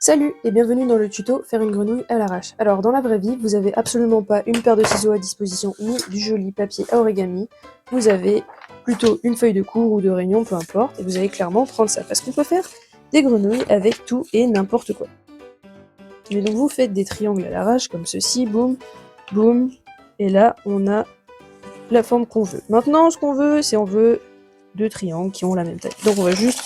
Salut et bienvenue dans le tuto faire une grenouille à l'arrache. Alors dans la vraie vie, vous avez absolument pas une paire de ciseaux à disposition ni du joli papier à origami, vous avez plutôt une feuille de cours ou de réunion, peu importe, et vous allez clairement prendre ça parce qu'on peut faire des grenouilles avec tout et n'importe quoi. Mais donc vous faites des triangles à l'arrache comme ceci, boum, boum, et là on a la forme qu'on veut. Maintenant ce qu'on veut, c'est on veut deux triangles qui ont la même taille. Donc on va juste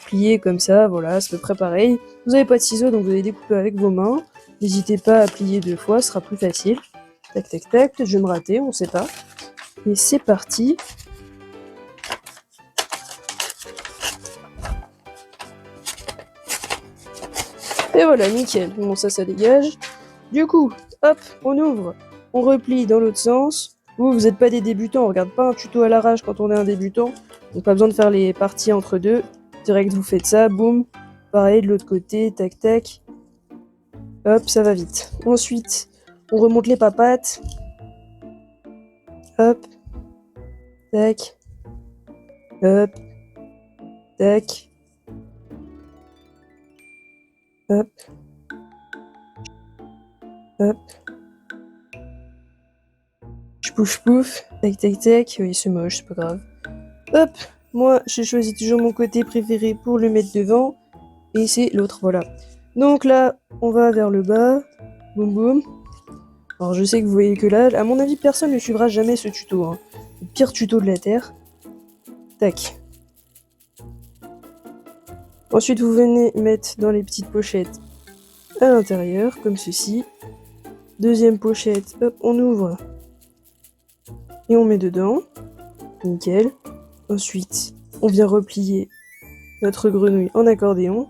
plier comme ça, voilà, c'est à peu près pareil. Vous n'avez pas de ciseaux, donc vous allez découper avec vos mains. N'hésitez pas à plier 2 fois, ce sera plus facile. Tac, tac, tac, peut-être je vais me rater, on sait pas. Et c'est parti. Et voilà, nickel. Bon, ça dégage. Du coup, hop, on ouvre. On replie dans l'autre sens. Vous n'êtes pas des débutants, on regarde pas un tuto à l'arrache quand on est un débutant. Donc pas besoin de faire les parties entre deux. Direct, vous faites ça, boum. Pareil, de l'autre côté, tac, tac. Hop, ça va vite. Ensuite, on remonte les papates. Hop. Tac. Hop. Tac. Hop. Hop. Pouf pouf. Tac tac tac. Oui, c'est moche, c'est pas grave. Hop. Moi, je choisis toujours mon côté préféré pour le mettre devant. Et c'est l'autre, voilà. Donc là, on va vers le bas. Boum boum. Alors je sais que vous voyez que là, à mon avis, personne ne suivra jamais ce tuto. Hein. Le pire tuto de la Terre. Tac. Ensuite, vous venez mettre dans les petites pochettes à l'intérieur, comme ceci. Deuxième pochette, hop, on ouvre. Et on met dedans. Nickel. Ensuite, on vient replier notre grenouille en accordéon.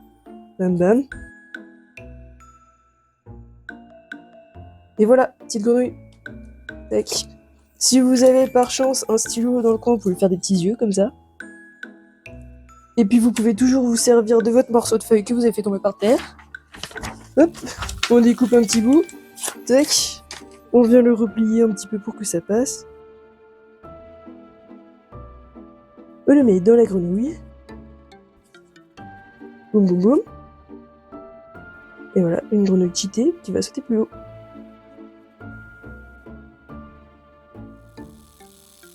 Bam bam. Et voilà, petite grenouille. Tac. Si vous avez par chance un stylo dans le coin, vous pouvez faire des petits yeux comme ça. Et puis vous pouvez toujours vous servir de votre morceau de feuille que vous avez fait tomber par terre. Hop, on découpe un petit bout. Tac. On vient le replier un petit peu pour que ça passe. On le met dans la grenouille. Boum boum boum. Et voilà, une grenouille cheatée qui va sauter plus haut.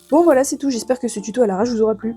Bon voilà, c'est tout, j'espère que ce tuto à l'arrache vous aura plu.